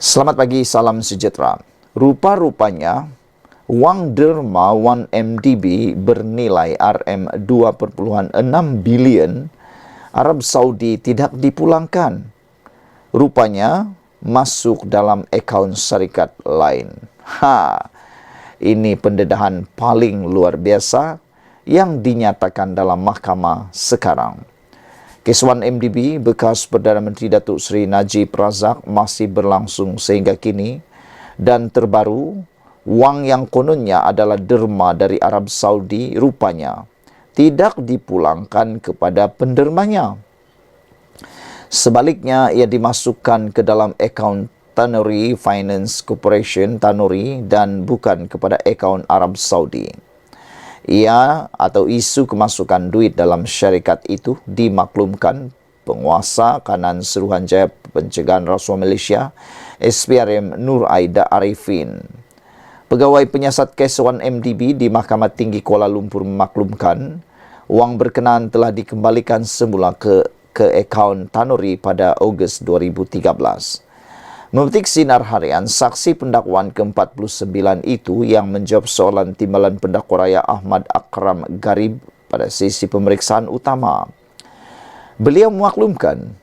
Selamat pagi, salam sejahtera. Rupa-rupanya, wang derma 1MDB bernilai RM2,6 bilion Arab Saudi tidak dipulangkan. Rupanya, masuk dalam akaun syarikat lain. Ini pendedahan paling luar biasa yang dinyatakan dalam mahkamah sekarang. Kes 1MDB bekas Perdana Menteri Datuk Seri Najib Razak masih berlangsung sehingga kini, dan terbaru, wang yang kononnya adalah derma dari Arab Saudi rupanya tidak dipulangkan kepada pendermanya. Sebaliknya, ia dimasukkan ke dalam akaun Tanuri Finance Corporation Tanuri dan bukan kepada akaun Arab Saudi. Ia atau isu kemasukan duit dalam syarikat itu dimaklumkan penguasa kanan Suruhanjaya Pencegahan Rasuah Malaysia SPRM Nur Aida Arifin. Pegawai penyiasat kes 1MDB di Mahkamah Tinggi Kuala Lumpur memaklumkan wang berkenaan telah dikembalikan semula ke akaun Tanuri pada Ogos 2013. Memetik sinar harian, saksi pendakwaan ke-49 itu yang menjawab soalan timbalan pendakwa raya Ahmad Akram Garib pada sesi pemeriksaan utama. Beliau memaklumkan,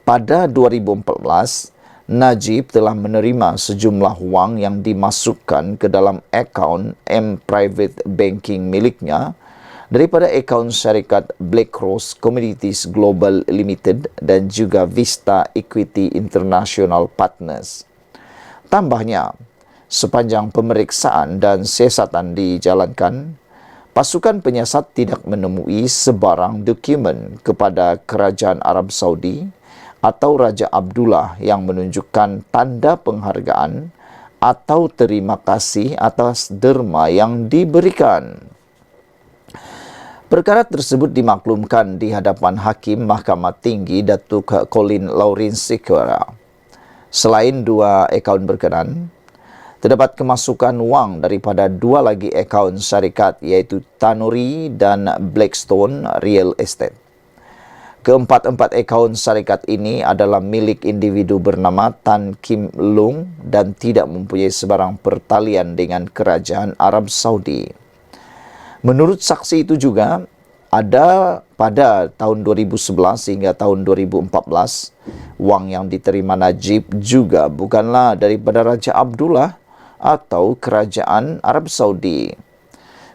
pada 2014, Najib telah menerima sejumlah wang yang dimasukkan ke dalam akaun M-Private Banking miliknya daripada akaun syarikat Black Cross Commodities Global Limited dan juga Vista Equity International Partners. Tambahnya, sepanjang pemeriksaan dan siasatan dijalankan, pasukan penyiasat tidak menemui sebarang dokumen kepada Kerajaan Arab Saudi atau Raja Abdullah yang menunjukkan tanda penghargaan atau terima kasih atas derma yang diberikan. Perkara tersebut dimaklumkan di hadapan Hakim Mahkamah Tinggi Datuk Colin Lawrence Sequeira. Selain dua akaun berkenaan, terdapat kemasukan wang daripada dua lagi akaun syarikat iaitu Tanuri dan Blackstone Real Estate. Keempat-empat akaun syarikat ini adalah milik individu bernama Tan Kim Lung dan tidak mempunyai sebarang pertalian dengan Kerajaan Arab Saudi. Menurut saksi itu juga, ada pada tahun 2011 hingga tahun 2014, wang yang diterima Najib juga bukanlah daripada Raja Abdullah atau Kerajaan Arab Saudi.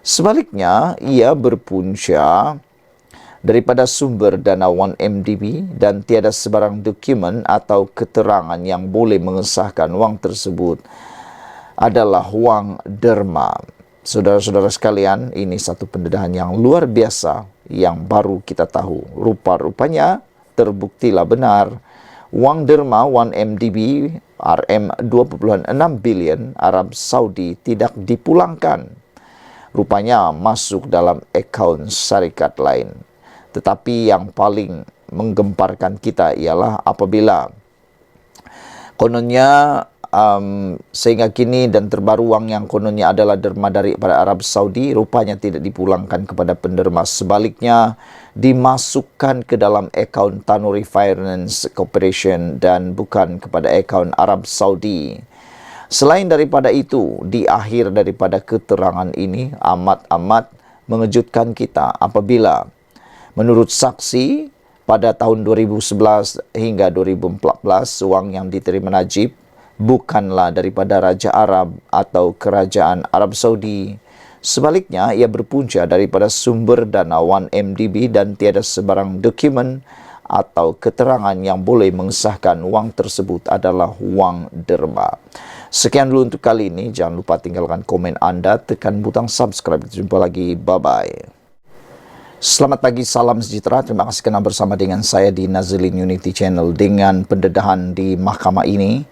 Sebaliknya, ia berpunca daripada sumber dana 1MDB dan tiada sebarang dokumen atau keterangan yang boleh mengesahkan wang tersebut adalah wang derma. Saudara-saudara sekalian, ini satu pendedahan yang luar biasa yang baru kita tahu. Rupa-rupanya terbuktilah benar wang derma 1MDB RM2,6 bilion Arab Saudi tidak dipulangkan. Rupanya masuk dalam akaun syarikat lain. Tetapi yang paling menggemparkan kita ialah apabila kononnya sehingga kini dan terbaru wang yang kononnya adalah derma daripada Arab Saudi rupanya tidak dipulangkan kepada penderma. Sebaliknya dimasukkan ke dalam akaun Tanuri Finance Corporation dan bukan kepada akaun Arab Saudi. Selain daripada itu, di akhir daripada keterangan ini amat-amat mengejutkan kita apabila menurut saksi pada tahun 2011 hingga 2014 wang yang diterima Najib bukanlah daripada Raja Arab atau Kerajaan Arab Saudi. Sebaliknya, ia berpunca daripada sumber dana 1MDB dan tiada sebarang dokumen atau keterangan yang boleh mengesahkan wang tersebut adalah wang derma. Sekian dulu untuk kali ini. Jangan lupa tinggalkan komen anda, tekan butang subscribe. Jumpa lagi. Bye-bye. Selamat pagi, salam sejahtera. Terima kasih kerana bersama dengan saya di Nazilin Unity Channel. Dengan pendedahan di mahkamah ini,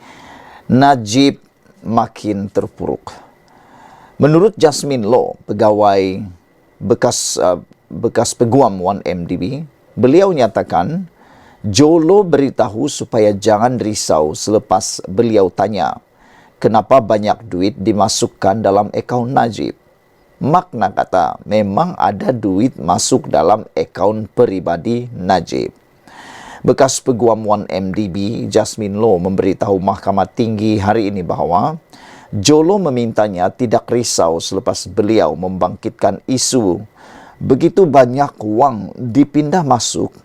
Najib makin terpuruk. Menurut Jasmine Law, pegawai bekas peguam 1MDB, beliau nyatakan Jolo beritahu supaya jangan risau selepas beliau tanya kenapa banyak duit dimasukkan dalam akaun Najib. Makna kata, memang ada duit masuk dalam akaun peribadi Najib. Bekas Peguam 1MDB, Jasmine Low, memberitahu Mahkamah Tinggi hari ini bahawa Jolo memintanya tidak risau selepas beliau membangkitkan isu begitu banyak wang dipindah masuk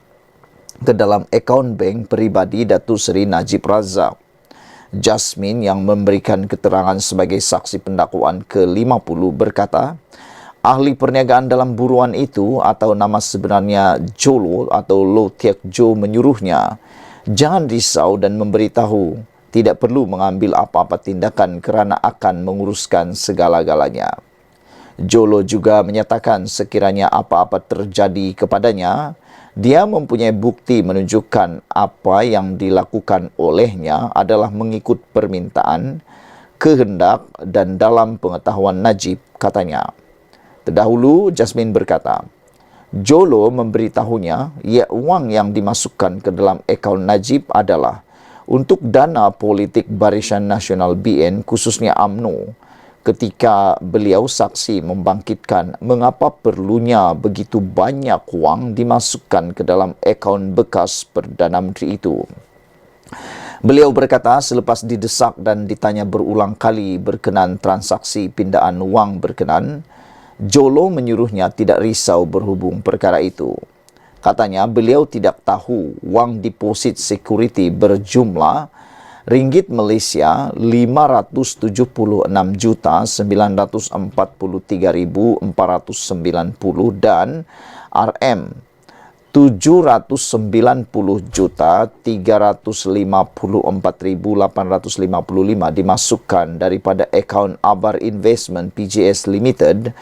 ke dalam akaun bank peribadi Datuk Seri Najib Razak. Jasmine yang memberikan keterangan sebagai saksi pendakwaan ke-50 berkata, ahli perniagaan dalam buruan itu atau nama sebenarnya Jolo atau Low Tiak Jo menyuruhnya, jangan risau dan memberitahu, tidak perlu mengambil apa-apa tindakan kerana akan menguruskan segala-galanya. Jolo juga menyatakan sekiranya apa-apa terjadi kepadanya, dia mempunyai bukti menunjukkan apa yang dilakukan olehnya adalah mengikut permintaan, kehendak dan dalam pengetahuan Najib, katanya. Terdahulu, Jasmine berkata, Jolo memberitahunya wang yang dimasukkan ke dalam akaun Najib adalah untuk dana politik Barisan Nasional BN khususnya UMNO ketika beliau saksi membangkitkan mengapa perlunya begitu banyak wang dimasukkan ke dalam akaun bekas Perdana Menteri itu. Beliau berkata selepas didesak dan ditanya berulang kali berkenan transaksi pindaan wang berkenan, Jolo menyuruhnya tidak risau berhubung perkara itu. Katanya beliau tidak tahu wang deposit security berjumlah ringgit Malaysia 570,943,490 dan RM 790,354,855 dimasukkan daripada akaun Abar Investment PJS Limited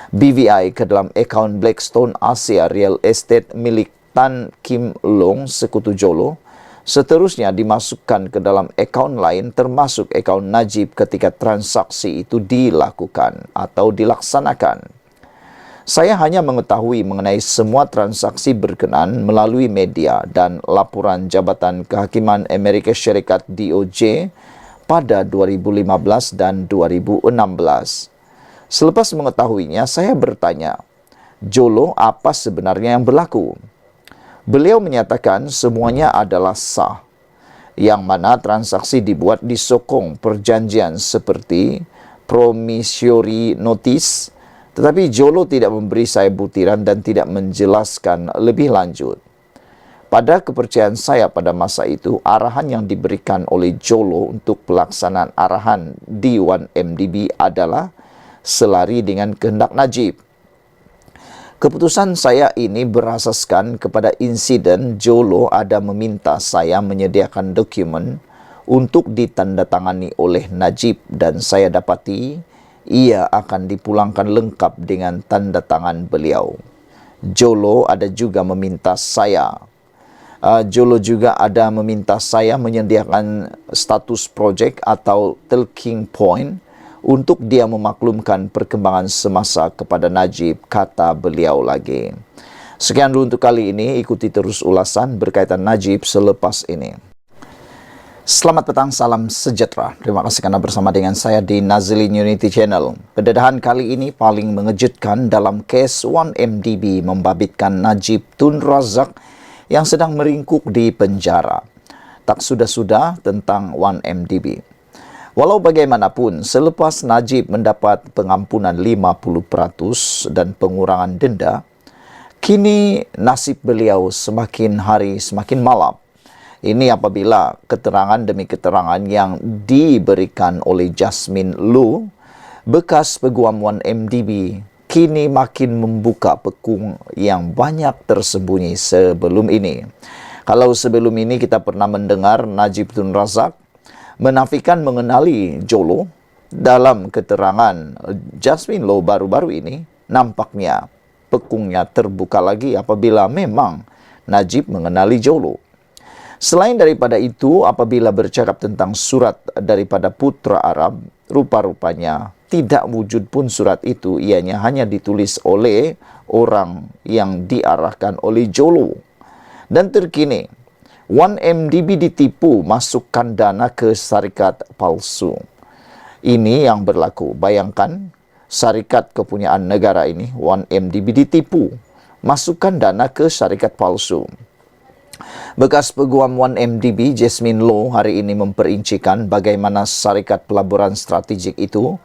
BVI ke dalam akaun Blackstone Asia Real Estate milik Tan Kim Long Sekutu Jolo. Seterusnya dimasukkan ke dalam akaun lain termasuk akaun Najib ketika transaksi itu dilakukan atau dilaksanakan. Saya hanya mengetahui mengenai semua transaksi berkenan melalui media dan laporan Jabatan Kehakiman Amerika Syarikat DOJ pada 2015 dan 2016. Selepas mengetahuinya, saya bertanya, Jolo, apa sebenarnya yang berlaku? Beliau menyatakan semuanya adalah sah, yang mana transaksi dibuat disokong perjanjian seperti promissory notice, tetapi Jolo tidak memberi saya butiran dan tidak menjelaskan lebih lanjut. Pada kepercayaan saya pada masa itu, arahan yang diberikan oleh Jolo untuk pelaksanaan arahan di 1MDB adalah selari dengan kehendak Najib. Keputusan saya ini berasaskan kepada insiden Jolo ada meminta saya menyediakan dokumen untuk ditandatangani oleh Najib dan saya dapati ia akan dipulangkan lengkap dengan tanda tangan beliau. Jolo juga meminta saya menyediakan status projek atau talking point untuk dia memaklumkan perkembangan semasa kepada Najib, kata beliau lagi. Sekian dulu untuk kali ini, ikuti terus ulasan berkaitan Najib selepas ini. Selamat petang, salam sejahtera. Terima kasih karena bersama dengan saya di Nazilin Unity Channel. Pendedahan kali ini paling mengejutkan dalam kes 1MDB membabitkan Najib Tun Razak yang sedang meringkuk di penjara. Tak sudah-sudah tentang 1MDB. Walau bagaimanapun, selepas Najib mendapat pengampunan 50% dan pengurangan denda, kini nasib beliau semakin hari semakin malam. Ini apabila keterangan demi keterangan yang diberikan oleh Jasmine Low, bekas Peguam 1MDB, kini makin membuka pekung yang banyak tersembunyi sebelum ini. Kalau sebelum ini kita pernah mendengar Najib Tun Razak menafikan mengenali Jolo, dalam keterangan Jasmine Low baru-baru ini, nampaknya pekungnya terbuka lagi apabila memang Najib mengenali Jolo. Selain daripada itu, apabila bercakap tentang surat daripada Putra Arab, rupa-rupanya tidak wujud pun surat itu, ianya hanya ditulis oleh orang yang diarahkan oleh Jolo. Dan terkini, 1MDB ditipu masukkan dana ke syarikat palsu. Ini yang berlaku. Bayangkan, syarikat kepunyaan negara ini, 1MDB ditipu masukkan dana ke syarikat palsu. Bekas Peguam 1MDB Jasmine Low hari ini memperincikan bagaimana syarikat pelaburan strategik itu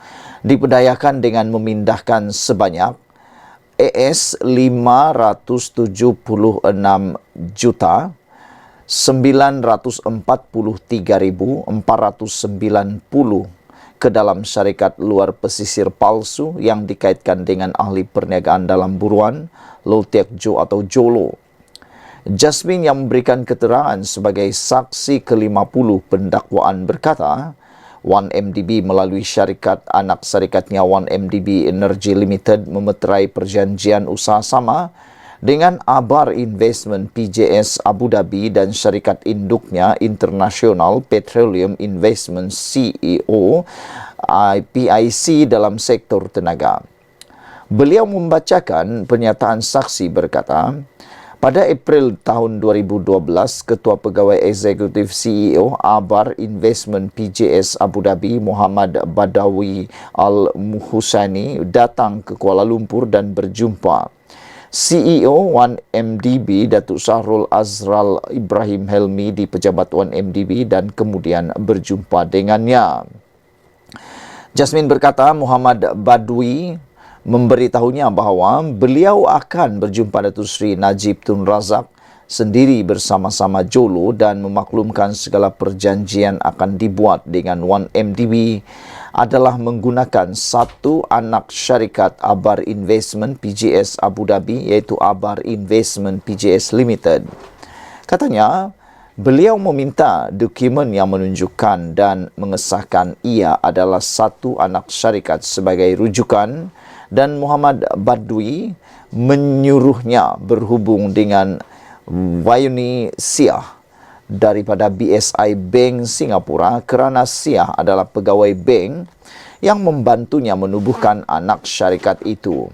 diberdayakan dengan memindahkan sebanyak AS576 juta 943.490 ke dalam syarikat luar pesisir palsu yang dikaitkan dengan ahli perniagaan dalam buruan Low Teck Jo atau Jolo. Jasmine yang memberikan keterangan sebagai saksi ke-50 pendakwaan berkata, 1MDB melalui syarikat anak syarikatnya 1MDB Energy Limited memeterai perjanjian usaha sama dengan Abar Investment PJS Abu Dhabi dan syarikat induknya International Petroleum Investment CEO PIC dalam sektor tenaga. Beliau membacakan pernyataan saksi berkata, pada April tahun 2012, Ketua Pegawai Eksekutif CEO Abar Investment PJS Abu Dhabi Muhammad Badawi Al-Muhusani datang ke Kuala Lumpur dan berjumpa CEO 1MDB Datuk Syahrul Azral Ibrahim Helmi di pejabat 1MDB dan kemudian berjumpa dengannya. Jasmine berkata Muhammad Badwi memberitahunya bahawa beliau akan berjumpa Datuk Seri Najib Tun Razak sendiri bersama-sama Jolo dan memaklumkan segala perjanjian akan dibuat dengan 1MDB adalah menggunakan satu anak syarikat Abar Investment PJS Abu Dhabi iaitu Abar Investment PJS Limited. Katanya, beliau meminta dokumen yang menunjukkan dan mengesahkan ia adalah satu anak syarikat sebagai rujukan dan Muhammad Badwi menyuruhnya berhubung dengan Wayuni Siah daripada BSI Bank Singapura kerana Siah adalah pegawai bank yang membantunya menubuhkan anak syarikat itu.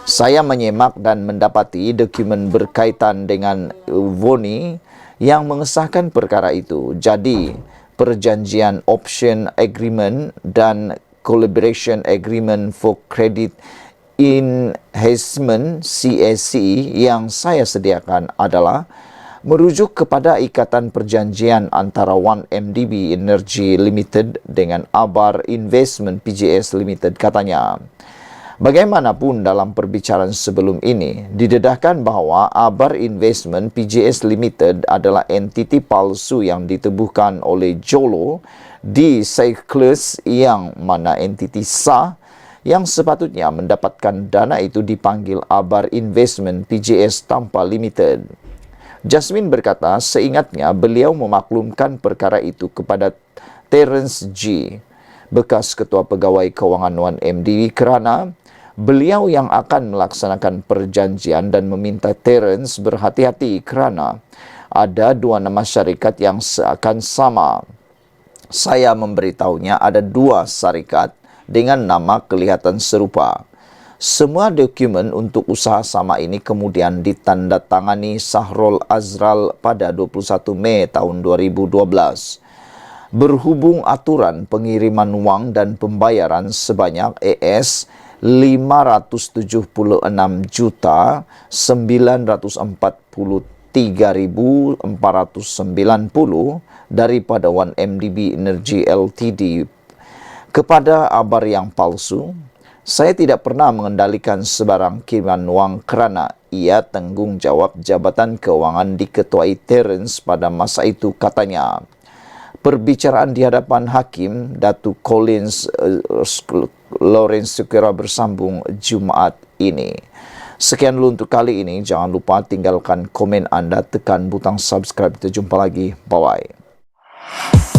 Saya menyemak dan mendapati dokumen berkaitan dengan Woni yang mengesahkan perkara itu. Jadi, perjanjian option agreement dan Collaboration Agreement for Credit Enhancement CAC yang saya sediakan adalah merujuk kepada ikatan perjanjian antara 1MDB Energy Limited dengan Abar Investment PJS Limited, katanya. Bagaimanapun dalam perbicaraan sebelum ini, didedahkan bahawa Abar Investment PJS Limited adalah entiti palsu yang ditubuhkan oleh Jolo di Cyclus yang mana entiti sah yang sepatutnya mendapatkan dana itu dipanggil Abar Investment PJS tanpa limited. Jasmine berkata, seingatnya beliau memaklumkan perkara itu kepada Terence G, bekas Ketua Pegawai Kewangan 1MDB kerana beliau yang akan melaksanakan perjanjian dan meminta Terence berhati-hati kerana ada dua nama syarikat yang seakan sama. Saya memberitahunya ada dua syarikat dengan nama kelihatan serupa. Semua dokumen untuk usaha sama ini kemudian ditandatangani Syahrul Azral pada 21 Mei tahun 2012. Berhubung aturan pengiriman wang dan pembayaran sebanyak AS 576 juta 943.490 daripada 1MDB Energy Ltd kepada Abar yang palsu. Saya tidak pernah mengendalikan sebarang kiriman wang kerana ia tanggungjawab Jabatan Kewangan diketuai Terence pada masa itu, katanya. Perbicaraan di hadapan Hakim Datuk Collins Lawrence Sukira bersambung Jumaat ini. Sekian dulu untuk kali ini. Jangan lupa tinggalkan komen anda, tekan butang subscribe. Kita jumpa lagi. Bye-bye.